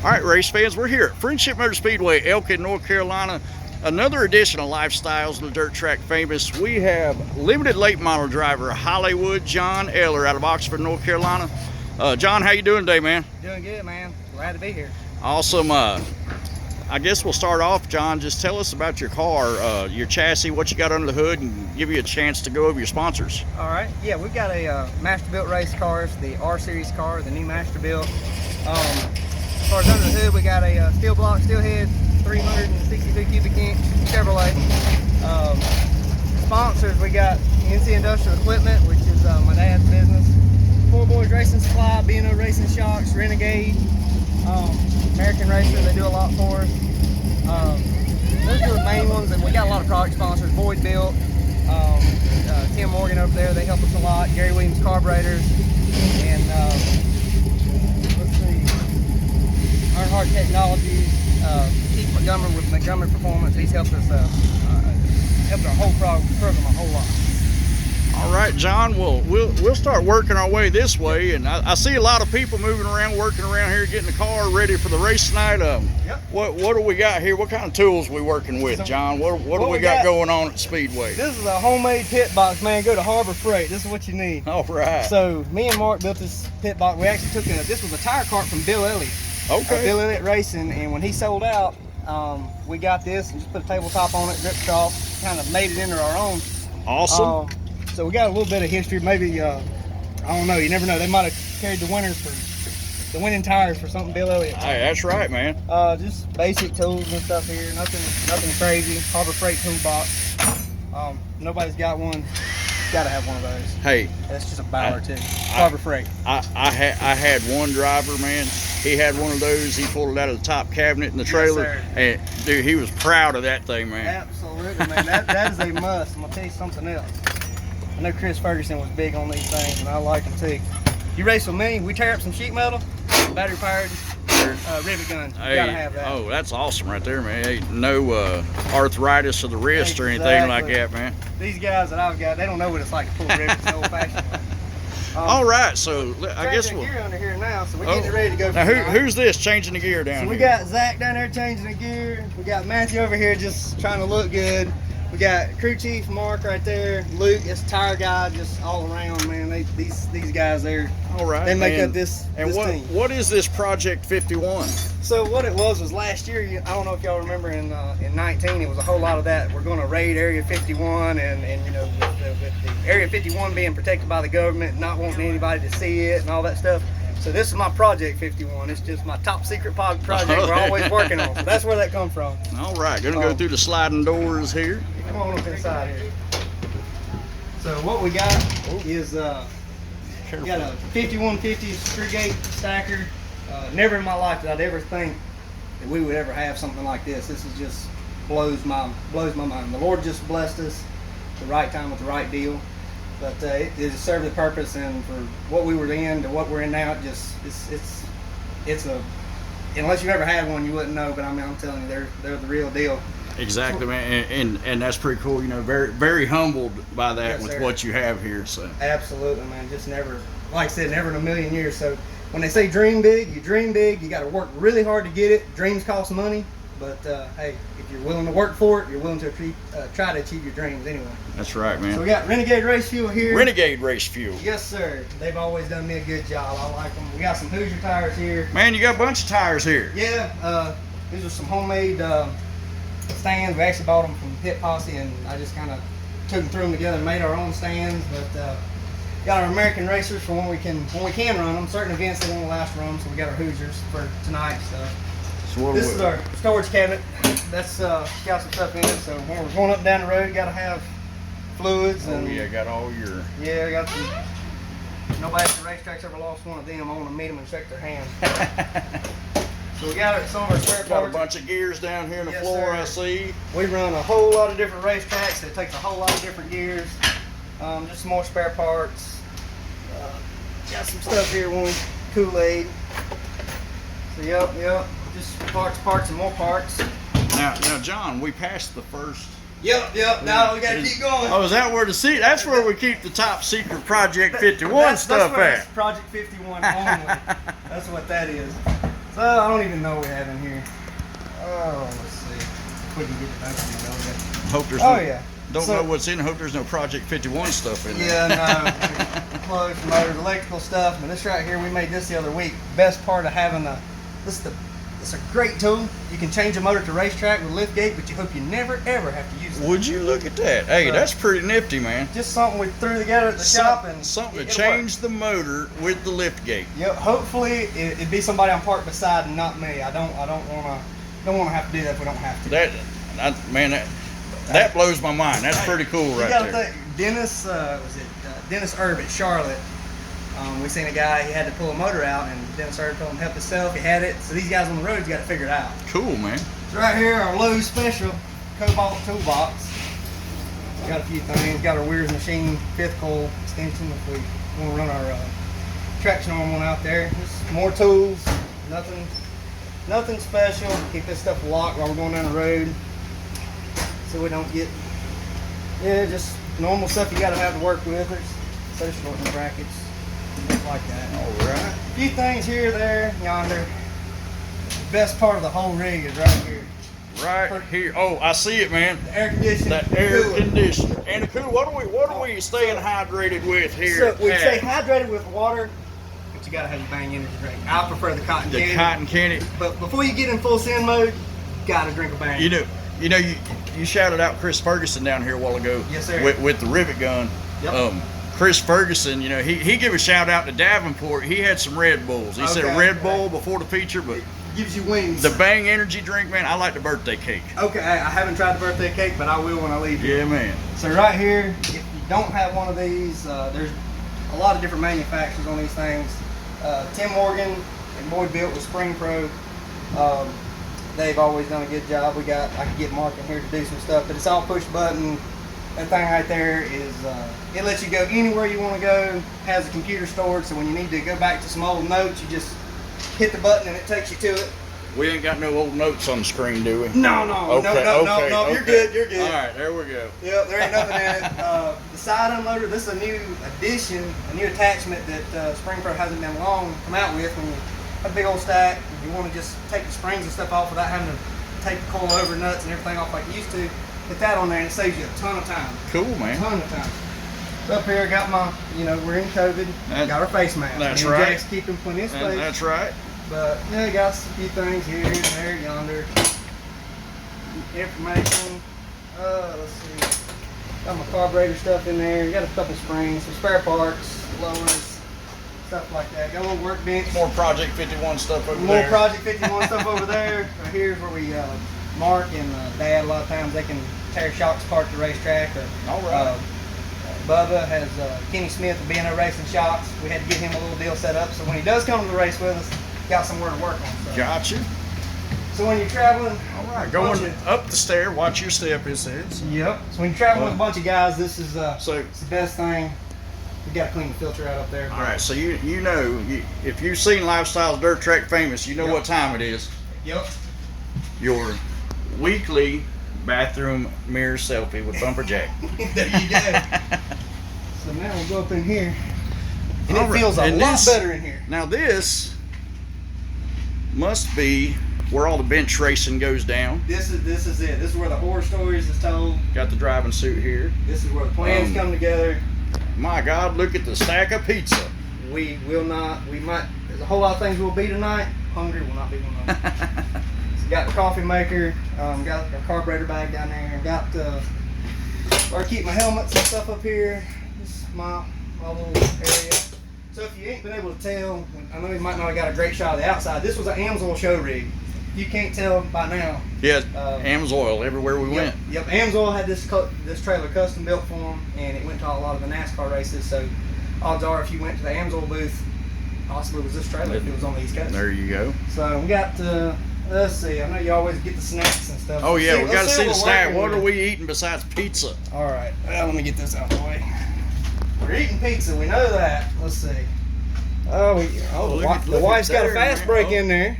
All right, race fans, we're here at Friendship Speedway, Elkin, North Carolina. Another edition of Lifestyles of the Dirt Track Famous. We have limited late model driver Hollywood John Eller out of Oxford, North Carolina. John, how you doing today, man? Doing good, man. Glad to be here. Awesome. I guess we'll start off, John. Just tell us about your car, your chassis, what you got under the hood, and give you a chance to go over your sponsors. All right. Yeah, we've got a Masterbuilt race cars, the R Series car, the new Masterbuilt. As far as under the hood, we got a steel block, steel head, 362 cubic inch Chevrolet. Sponsors, we got NC Industrial Equipment, which is my dad's business. Four Boys Racing Supply, B&O Racing Shocks, Renegade, American Racer, they do a lot for us. Those are the main ones, and we got a lot of product sponsors. Boyd Built, Tim Morgan over there, they help us a lot. Gary Williams Carburetors, and let's see, Earnhardt Technologies, Keith Montgomery with Montgomery Performance. He's helped us, helped our whole program a whole lot. All right, John, we'll start working our way this way, and I see a lot of people moving around, working around here, getting the car ready for the race tonight. Yep. What do we got here? What kind of tools we working with, John? What do we got going on at Speedway? This is a homemade pit box, man. Go to Harbor Freight. This is what you need. All right. So me and Mark built this pit box. We actually took this was a tire cart from Bill Elliott. Okay. Bill Elliott Racing, and when he sold out, we got this and just put a tabletop on it, ripped it off, kind of made it into our own. Awesome. So we got a little bit of history. Maybe I don't know. You never know. They might have carried the winners for the winning tires for something Bill Elliott. Hey, that's right, man. Just basic tools and stuff here. Nothing crazy. Harbor Freight toolbox. Nobody's got one. Got to have one of those. Hey, that's just a Bauer too. Harbor Freight. I had one driver, man. He had one of those. He pulled it out of the top cabinet in the trailer, yes, and dude, he was proud of that thing, man. Absolutely, man. That is a must. I'm gonna tell you something else. I know Chris Ferguson was big on these things, and I like them too. You race with me, we tear up some sheet metal, battery powered rivet gun. You gotta have that. Oh, that's awesome right there, man. Ain't no arthritis of the wrist or anything like that, man. These guys that I've got, they don't know what it's like to pull rivets the old-fashioned way. All right, so I guess we'll gear under here now, so we're getting ready to go. Now, who's this changing the gear down here? So we got Zach down there changing the gear. We got Matthew over here just trying to look good. We got crew chief Mark right there. Luke, this tire guy, just all around, man. These guys there. All right. They make up this team. What is this Project 51? So what it was last year. I don't know if y'all remember in 19, it was a whole lot of that. We're going to raid Area 51, and you know, with the Area 51 being protected by the government, not wanting anybody to see it and all that stuff. So this is my Project 51. It's just my top secret project we're always working on. So that's where that comes from. All right, gonna go through the sliding doors here. Come on up inside here. So what we got is we got a 5150 screw gate stacker. Never in my life did I ever think that we would ever have something like this. This is just blows my mind. The Lord just blessed us at the right time with the right deal. But it served the purpose, and for what we were in to what we're in now, it's a, unless you ever had one, you wouldn't know. But I mean, I'm telling you, they're the real deal. Exactly, man, and that's pretty cool. You know, very humbled by that, yes, with what you have here. So absolutely, man. Just never, like I said, never in a million years. So when they say dream big, you dream big. You got to work really hard to get it. Dreams cost money, but hey, if you're willing to work for it, you're willing to try to achieve your dreams anyway. That's right, man. So we got Renegade Race Fuel here. Renegade Race Fuel. Yes, sir. They've always done me a good job. I like them. We got some Hoosier tires here. Man, you got a bunch of tires here. Yeah. These are some homemade stands. We actually bought them from Pit Posse, and I just kind of took them, threw them together, and made our own stands. But got our American racers for when we can run them. Certain events they won't last run, so we got our Hoosiers for tonight. So this is our storage cabinet. That's got some stuff in it. So when we're going up and down the road, got to have fluids. Oh yeah, got all your. Yeah, I got some. Nobody at the racetrack's ever lost one of them. I want to meet them and shake their hand. So we got some of our spare parts. Got a bunch of gears down here on the floor, sir. I see. We run a whole lot of different racetracks. It takes a whole lot of different gears. Just some more spare parts. Got some stuff here, Kool-Aid. So yep. Just parts, and more parts. Now, John, we passed the first. Yep. Now we gotta keep going. Oh, is that where the seat? That's where we keep the top secret Project 51 stuff at. Project 51 only. That's what that is. So I don't even know what we have in here. Oh, let's see. If we can get it open. Hope there's Oh no, yeah. Don't know what's in. Hope there's no Project 51 stuff in there. Yeah, no. Plugs, motors, electrical stuff. But this right here, we made this the other week. Best part of having it's a great tool. You can change a motor to racetrack with lift gate, but you hope you never ever have to use it. Would you look at that? Hey, that's pretty nifty, man. Just something we threw together at the shop, and something to it'll change work. the motor with the lift gate. Yep. Hopefully, it'd be somebody I'm parked beside and not me. I don't wanna have to do that if we don't have to. That blows my mind. That's pretty cool, right there. there. Dennis, Dennis Erb at Charlotte? We seen a guy, he had to pull a motor out, and Dennis Erb told him help himself. He had it. So these guys on the road, you got to figure it out. Cool, man. So right here, our Lowe's special Cobalt toolbox. Got a few things. Got our Weir's Machine 5th coil extension if we want to run our traction arm one out there. Just more tools. Nothing special. Keep this stuff locked while we're going down the road, so we don't get just normal stuff you got to have to work with. There's social working brackets, stuff like that. All right. A few things here, there, yonder. The best part of the whole rig is right here. Right here. Oh, I see it, man. The air conditioner. That air conditioner and the cooler. What are we staying hydrated with here? So we stay hydrated with water, but you gotta have your Bang energy drink. I prefer the cotton candy. The cotton candy. But before you get in full send mode, you gotta drink a Bang. You shouted out Chris Ferguson down here a while ago. Yes, sir. With the rivet gun. Yep. Chris Ferguson, he gave a shout out to Davenport. He had some Red Bulls. He said a Red Bull before the feature, but gives you wings. the Bang energy drink, man, I like the birthday cake. Okay, I haven't tried the birthday cake, but I will when I leave here. Yeah, man. So right here, if you don't have one of these, there's a lot of different manufacturers on these things. Tim Morgan and Boyd Built with Spring Pro. They've always done a good job. I could get Mark in here to do some stuff, but it's all push button. That thing right there is, it lets you go anywhere you want to go. Has a computer stored, so when you need to go back to some old notes, you just hit the button and it takes you to it. We ain't got no old notes on the screen, do we? No, Okay. You're good. All right, there we go. Yep, there ain't nothing in it. The side unloader, this is a new addition, a new attachment that Spring Pro hasn't been long come out with. When you have a big old stack, you want to just take the springs and stuff off without having to take the coil over nuts and everything off like you used to. Put that on there and it saves you a ton of time. Cool, man. A ton of time. So up here, I got my, we're in COVID. Got our face mask. That's right. Jack's keeping plenty of space. That's right. But yeah, got a few things here, there, yonder. Information. Let's see. Got my carburetor stuff in there. Got a couple springs, some spare parts, lowers, stuff like that. Got a little workbench. More Project 51 stuff over there. More Project 51 stuff over there. Right here's where we Mark and Dad, a lot of times they can tear shocks apart at the racetrack. Or, all right. Bubba has Kenny Smith of B&O Racing Shocks. We had to get him a little deal set up so when he does come to the race with us, got somewhere to work on. So. Gotcha. So when you're traveling, all right, going up the stair, watch your step, it says. Yep. So when you're traveling with a bunch of guys, this is it's so the best thing. You got to clean the filter out up there. All right, so if you've seen Lifestyles Dirt Track Famous, you know what time it is. Yep. Your weekly bathroom mirror selfie with Bumper Jack. There you go. So now we'll go up in here, and all it feels a lot this, better in here. Now this must be where all the bench racing goes down. This is it. This is where the horror stories is told. Got the driving suit here. This is where the plans come together. My God, look at the stack of pizza. We might, there's a whole lot of things we'll be tonight. Hungry will not be one of them. So got the coffee maker, got our carburetor bag down there, got where I keep my helmets and stuff up here. This is my little area. So if you ain't been able to tell, I know you might not have got a great shot of the outside. This was an Amsoil show rig. You can't tell by now. Yeah, Amsoil everywhere we went. Yep, Amsoil had this trailer custom built for them, and it went to a lot of the NASCAR races. So odds are, if you went to the Amsoil booth, possibly was this trailer if it was on the East Coast. There you go. So we got let's see. I know you always get the snacks and stuff. Oh yeah, we got to see the snack. snack. What are we eating besides pizza? All right. Well, let me get this out of the way. We're eating pizza. We know that. Let's see. The wife's got a fast break in there.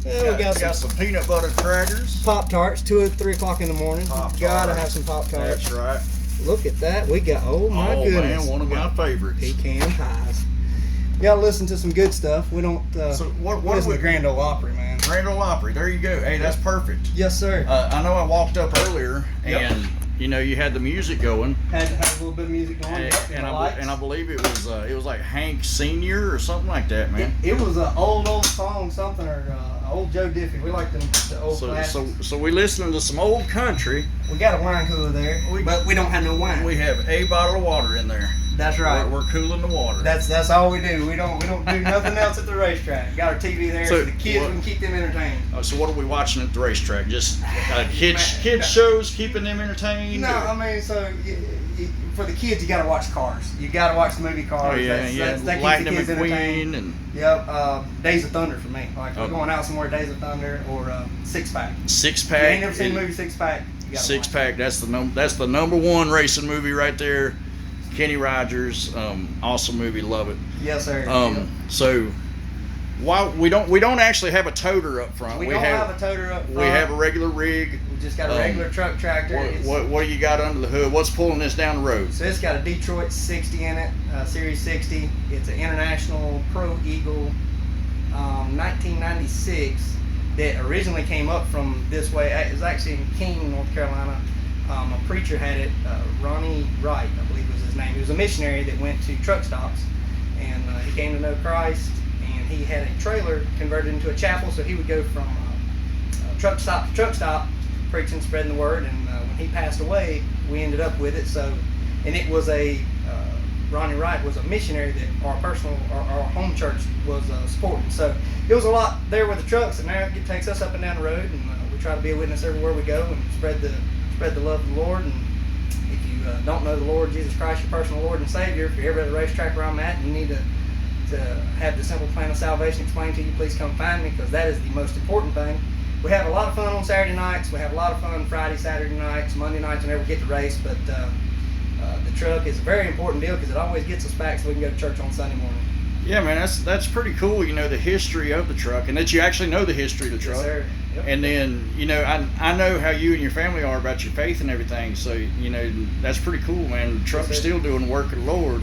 Yeah, we got some peanut butter crackers. Pop-Tarts, 2 or 3 o'clock in the morning. Gotta have some Pop-Tarts. That's right. Look at that. We got, oh my goodness. Man, one of my favorites. Pecan pies. You gotta listen to some good stuff. We don't. So what listen would to Grand Ole Opry, man? Grand Ole Opry? There you go. Hey, that's perfect. Yes, sir. I know I walked up earlier, Yep. and you had the music going. Had to have a little bit of music going. And I believe it was like Hank Senior or something like that, man. It was an old song, something, or old Joe Diffie. We like the old classics. So we listening to some old country. We got a wine cooler there, but we don't have no wine. We have a bottle of water in there. That's right. We're cooling the water. That's all we do. We don't do nothing else at the racetrack. Got our TV there so the kids can keep them entertained. So what are we watching at the racetrack? Just kids shows, keeping them entertained? No, I mean, so for the kids, you got to watch Cars. You got to watch the movie Cars. Oh yeah, that Lightning keeps the kids entertained. And yep, Days of Thunder for me. Like we're going out somewhere, Days of Thunder or Six Pack. Six Pack. If you ain't never seen the movie Six Pack. Six Pack. That's the number one racing movie right there. Kenny Rogers, awesome movie, love it. Yes, sir. So, while we don't actually have a toter up front. We don't have a toter up front. We have a regular rig. We just got a regular truck tractor. What do you got under the hood? What's pulling this down the road? So it's got a Detroit 60 in it, Series 60. It's an International Pro Eagle, 1996. That originally came up from this way. It was actually in King, North Carolina. A preacher had it, Ronnie Wright, I believe was his name. He was a missionary that went to truck stops, and he came to know Christ, and he had a trailer converted into a chapel, so he would go from truck stop to truck stop, preaching, spreading the word, and when he passed away, we ended up with it. So, and it was Ronnie Wright was a missionary that our home church was supporting. So it was a lot there with the trucks, and now it takes us up and down the road, and we try to be a witness everywhere we go and spread the love of the Lord. And if you don't know the Lord Jesus Christ, your personal Lord and Savior, if you're ever at the racetrack where I'm at and you need to have the simple plan of salvation explained to you, please come find me, because that is the most important thing. We have a lot of fun on Saturday nights. We have a lot of fun Friday, Saturday nights, Monday nights whenever we get to race. But the truck is a very important deal because it always gets us back so we can go to church on Sunday morning. Yeah, man, that's pretty cool. The history of the truck, and that you actually know the history of the truck. Yes, sir. Yep. And then I know how you and your family are about your faith and everything. So that's pretty cool, man. The truck is still doing the work of the Lord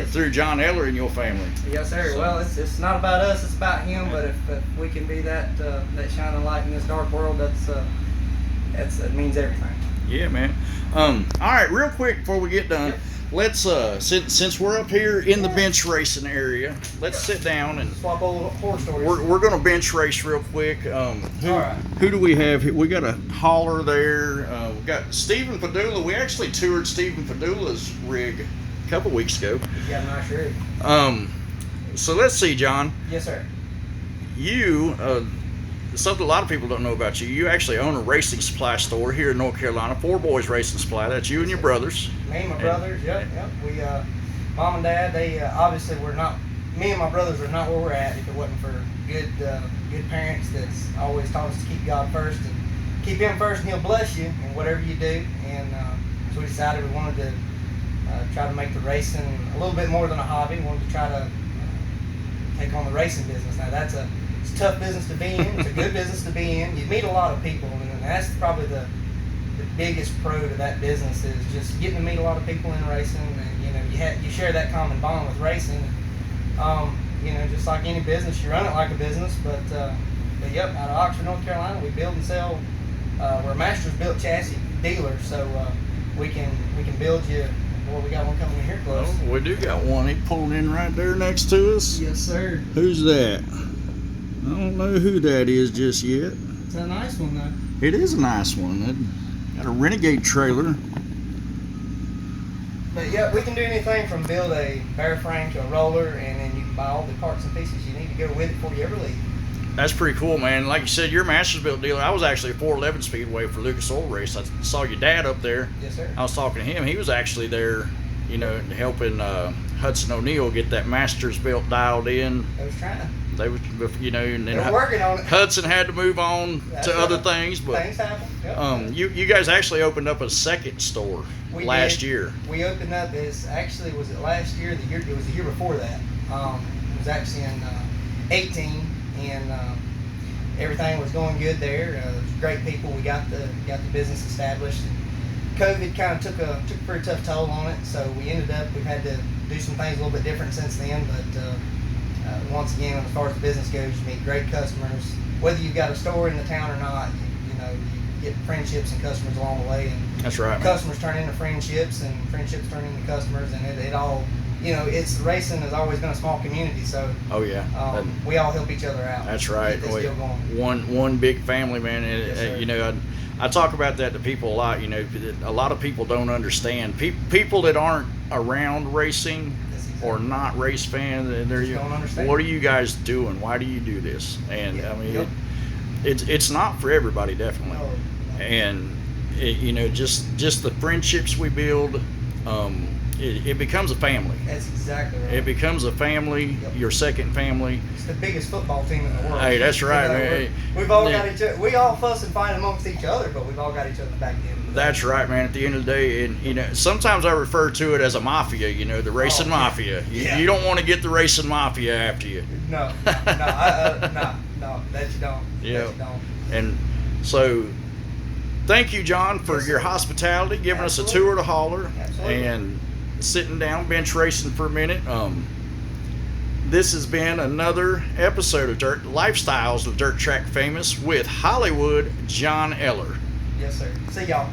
through John Eller and your family. Yes, sir. So, well, it's not about us; it's about Him. But if we can be that shining light in this dark world, that means everything. Yeah, man. All right, real quick before we get done. Yep. Let's since we're up here in the bench racing area, let's sit down and swap old horse stories. We're gonna bench race real quick. Who do we have here? We got a hauler there. We got Stephen Padula. We actually toured Stephen Padula's rig a couple weeks ago. He's got a nice rig. So let's see, John. Yes, sir. You something a lot of people don't know about you. You actually own a racing supply store here in North Carolina, Four Boys Racing Supply. That's you and your brothers. Me and my brothers, yep. We, Mom and Dad, they obviously were not, me and my brothers are not where we're at if it wasn't for good parents that's always taught us to keep God first and keep Him first, and He'll bless you in whatever you do. And so we decided we wanted to try to make the racing a little bit more than a hobby. We wanted to try to take on the racing business. Now it's a tough business to be in. It's a good business to be in. You meet a lot of people, and that's probably the biggest pro to that business is just getting to meet a lot of people in racing. And you share that common bond with racing. Just like any business, you run it like a business. But yep, out of Oxford, North Carolina, we build and sell. We're a Masters built chassis dealer, so we can build you. Boy, we got one coming in here close. Oh, we do got one. He pulled in right there next to us. Yes, sir. Who's that? I don't know who that is just yet. It's a nice one, though. It is a nice one. Got a Renegade trailer. But yeah, we can do anything from build a bare frame to a roller, and then you can buy all the parts and pieces you need to go with it before you ever leave. That's pretty cool, man. Like you said, you're a Masters built dealer. I was actually a 411 Speedway for Lucas Oil Race. I saw your dad up there. Yes, sir. I was talking to him. He was actually there, helping Hudson O'Neill get that Masters built dialed in. They was trying. They was, and then they were working on it. Hudson had to move on to other things, but things happen. Yep. You guys actually opened up a second store last year. We opened up was it last year? It was the year before that. It was actually in 18, and everything was going good there. It was great people. We got the business established. COVID kind of took a pretty tough toll on it, so we've had to do some things a little bit different since then, but once again, as far as the business goes, you meet great customers. Whether you've got a store in the town or not, you get friendships and customers along the way. And that's right. Customers turn into friendships, and friendships turn into customers, and it all, it's racing has always been a small community, so oh yeah, we all help each other out. That's right. Get this deal going. One big family, man. Yes, I talk about that to people a lot. A lot of people don't understand. People that aren't around racing or not race fans, don't understand. What are you guys doing? Why do you do this? And Yeah. I mean, Yep. it's not for everybody, definitely. No. And just the friendships we build, it becomes a family. That's exactly right. It becomes a family. Yep. Your second family. It's the biggest football team in the world. Hey, that's right, man. We've all got each other. We all fuss and fight amongst each other, but we've all got each other back in. That's right, man. At the end of the day, and sometimes I refer to it as a mafia. The racing mafia. You don't want to get the racing mafia after you. No, that you don't. Yeah. That you don't. And so, thank you, John, for Yes, your sir. hospitality, giving us a Absolutely. tour to Holler, Absolutely. and sitting down, bench racing for a minute. This has been another episode of Lifestyles of Dirt Track Famous with Hollywood John Eller. Yes, sir. See y'all.